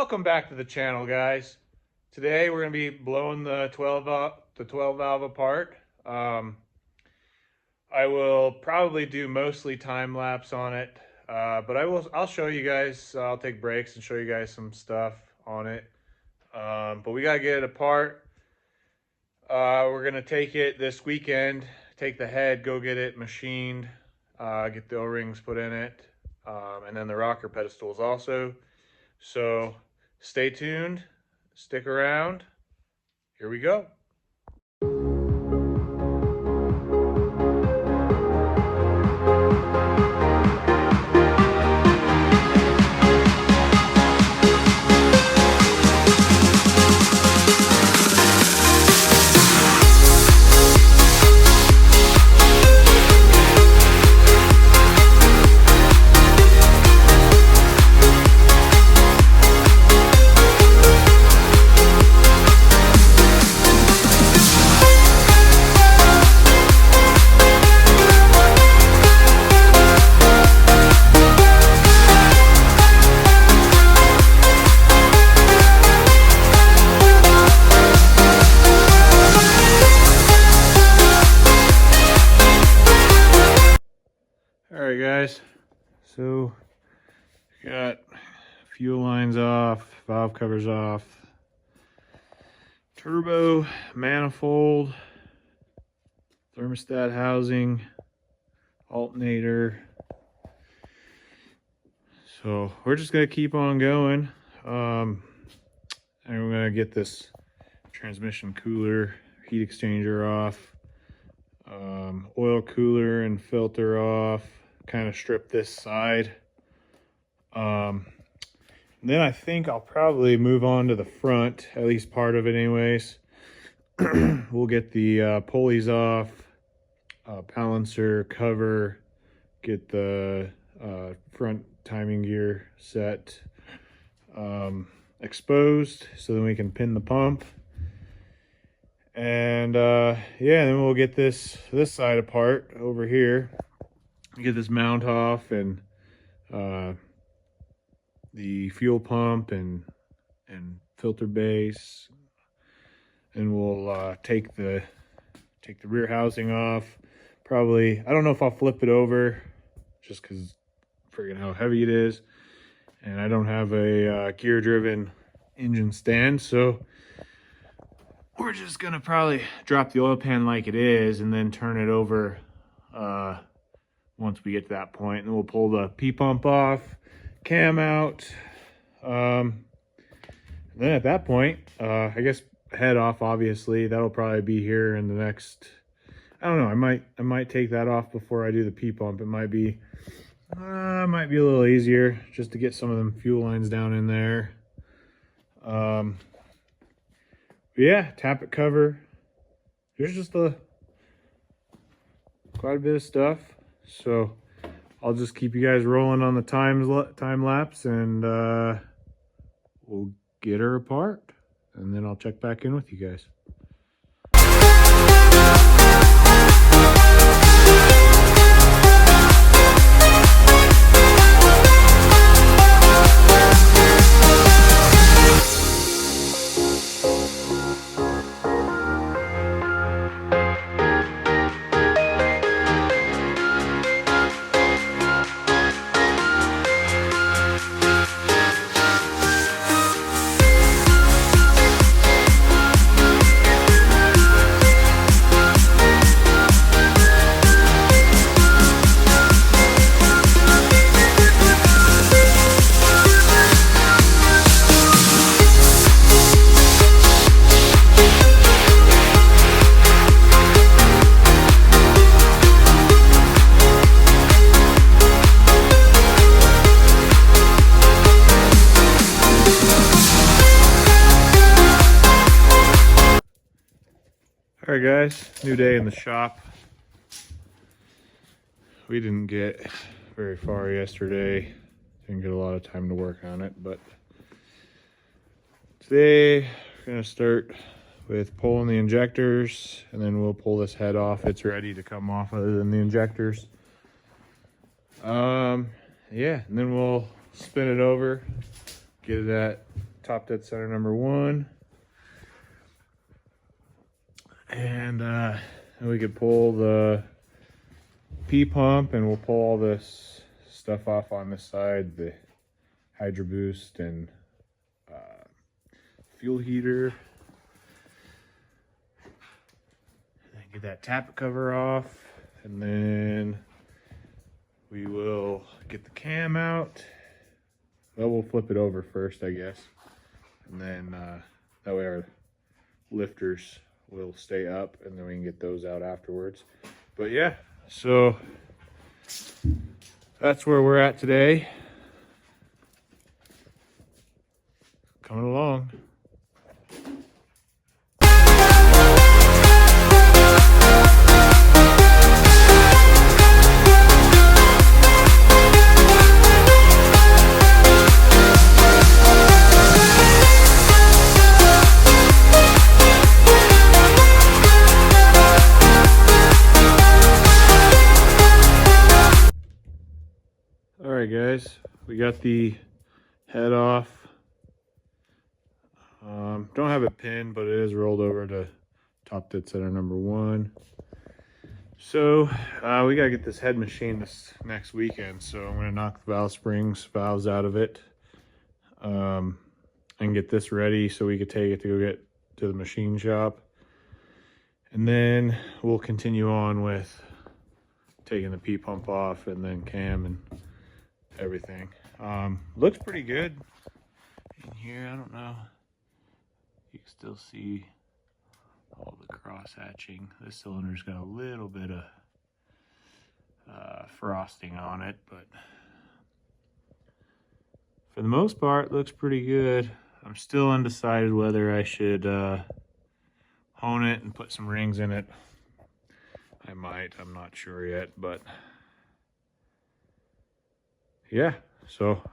Welcome back to the channel, guys. Today we're going to be blowing the 12 valve apart. I will probably do mostly time lapse on it, but I'll show you guys. I'll take breaks and show you guys some stuff on it. But we got to get it apart. We're going to take it this weekend, take the head, go get it machined, get the O-rings put in it, and then the rocker pedestals also. So stay tuned, stick around, here we go. Alright guys, so got fuel lines off, valve covers off, turbo, manifold, thermostat housing, alternator. So we're just gonna keep on going, and we're gonna get this transmission cooler, heat exchanger off, oil cooler and filter off, kind of strip this side. Then I think I'll probably move on to the front, at least part of it anyways. We'll get the pulleys off, balancer, cover, get the front timing gear set exposed so then we can pin the pump. And yeah, then we'll get this side apart over here, get this mount off, and the fuel pump and filter base, and we'll take the rear housing off. Probably, I don't know if I'll flip it over just because freaking how heavy it is, and I don't have a gear driven engine stand, so we're just gonna probably drop the oil pan like it is and then turn it over once we get to that point. And then we'll pull the P-pump off, cam out. Then at that point, I guess head off, obviously. That'll probably be here in the next, I don't know, I might take that off before I do the P-pump. It might be a little easier just to get some of them fuel lines down in there. Yeah, tappet cover. There's just quite a bit of stuff. So I'll just keep you guys rolling on the time lapse, and we'll get her apart, and then I'll check back in with you guys. Alright guys, new day in the shop. We didn't get very far yesterday. Didn't get a lot of time to work on it, but today we're going to start with pulling the injectors, and then we'll pull this head off. It's ready to come off other than the injectors. Yeah, and then we'll spin it over, get it at top dead center number 1. And then we could pull the P pump, and we'll pull all this stuff off on this side, the Hydro Boost and fuel heater. And then get that tappet cover off, and then we will get the cam out. Well, we'll flip it over first, I guess, and then that way our lifters will stay up, and then we can get those out afterwards. But yeah, so that's where we're at today. Coming along. Alright guys, we got the head off. Don't have it pinned, but it is rolled over to top dead center number 1. So we gotta get this head machined this next weekend, so I'm gonna knock the valves out of it, and get this ready so we could take it to go get to the machine shop, and then we'll continue on with taking the P pump off, and then cam and everything. Looks pretty good in here. I don't know, you can still see all the cross hatching. This cylinder's got a little bit of frosting on it, but for the most part looks pretty good. I'm still undecided whether I should hone it and put some rings in it. I might, I'm not sure yet, but yeah, so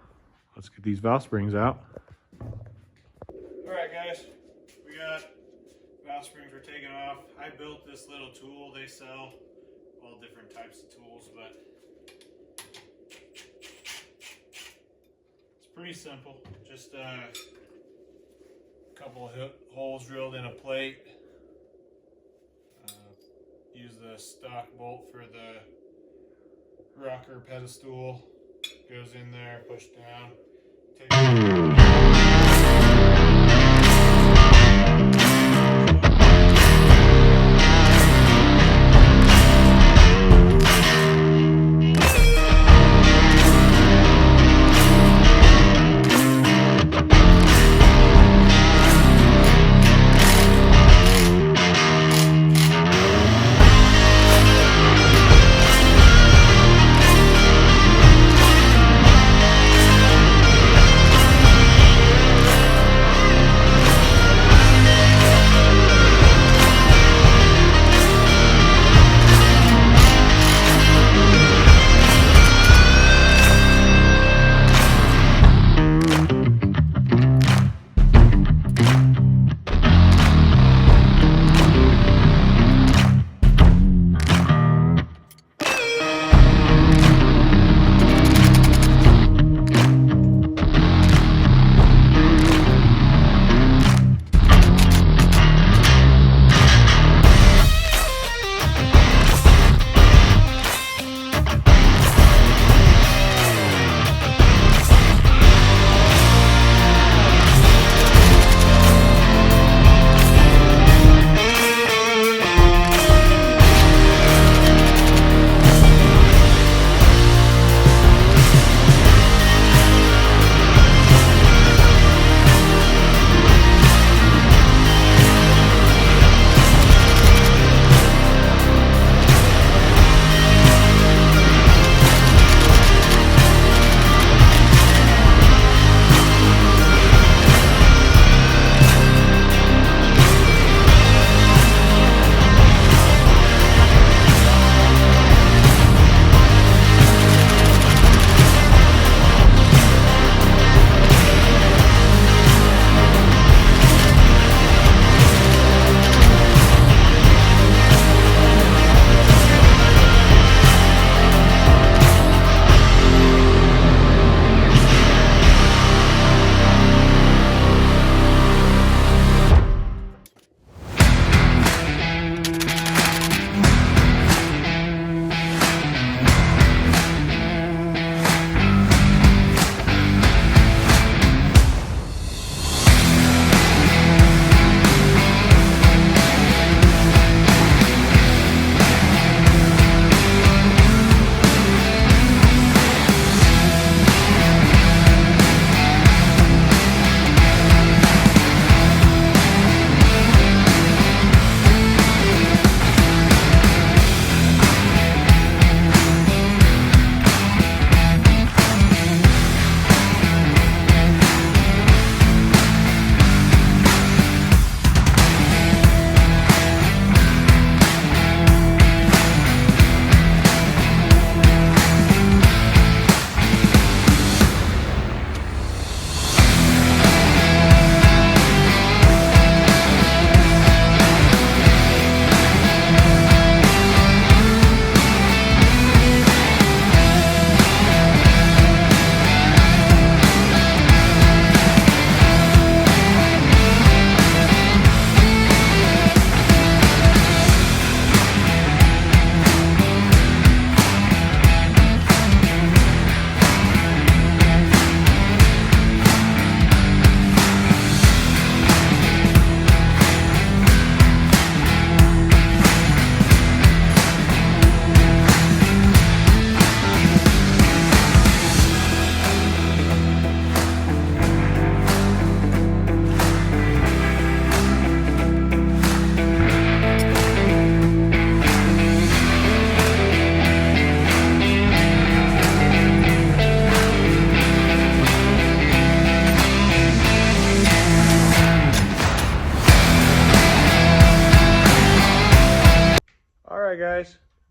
let's get these valve springs out. All right guys, we got valve springs we're taking off. I built this little tool. They sell all different types of tools, but it's pretty simple. Just a couple of holes drilled in a plate. Use the stock bolt for the rocker pedestal. Goes in there, push down.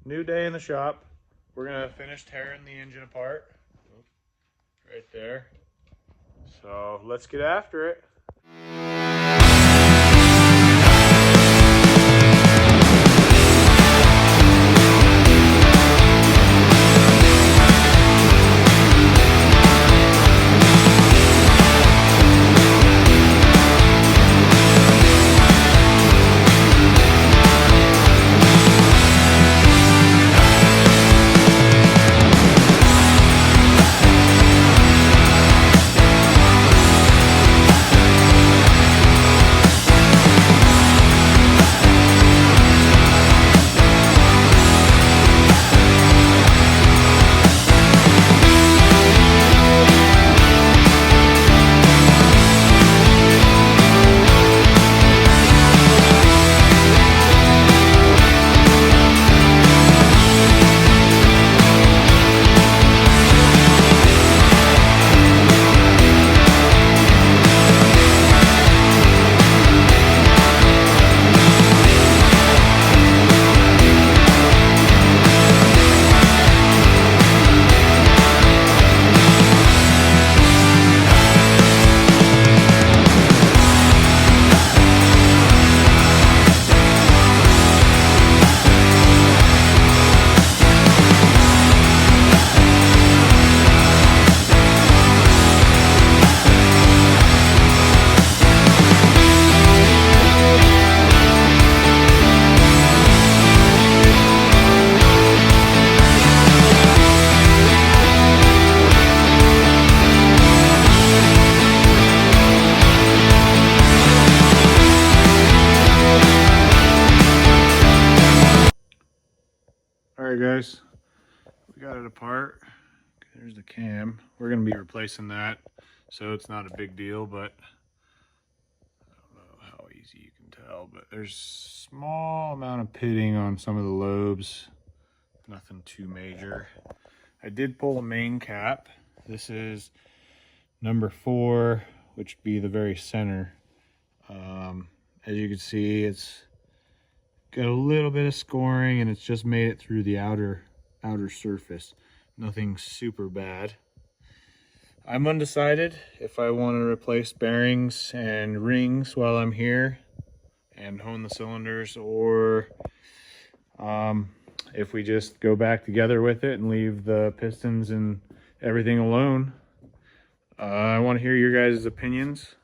New day in the shop. We're gonna finish tearing the engine apart. Right there. So let's get after it. Alright guys, we got it apart. There's the cam. We're going to be replacing that, so it's not a big deal, but I don't know how easy you can tell, but there's small amount of pitting on some of the lobes. Nothing too major. I did pull a main cap. This is number 4, which would be the very center. As you can see, it's got a little bit of scoring and it's just made it through the outer surface. Nothing super bad. I'm undecided if I want to replace bearings and rings while I'm here and hone the cylinders, or if we just go back together with it and leave the pistons and everything alone. I want to hear your guys' opinions.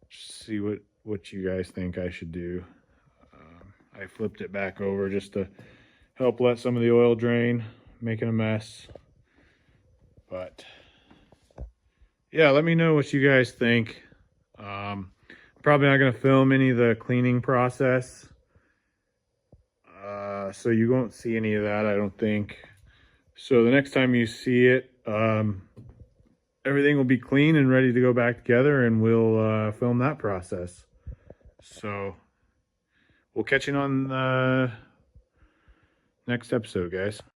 Just see what you guys think I should do. I flipped it back over just to help let some of the oil drain, making a mess. But yeah, let me know what you guys think. Probably not going to film any of the cleaning process, so you won't see any of that, I don't think. So the next time you see it, everything will be clean and ready to go back together, and we'll film that process. So we'll catch you on the next episode, guys.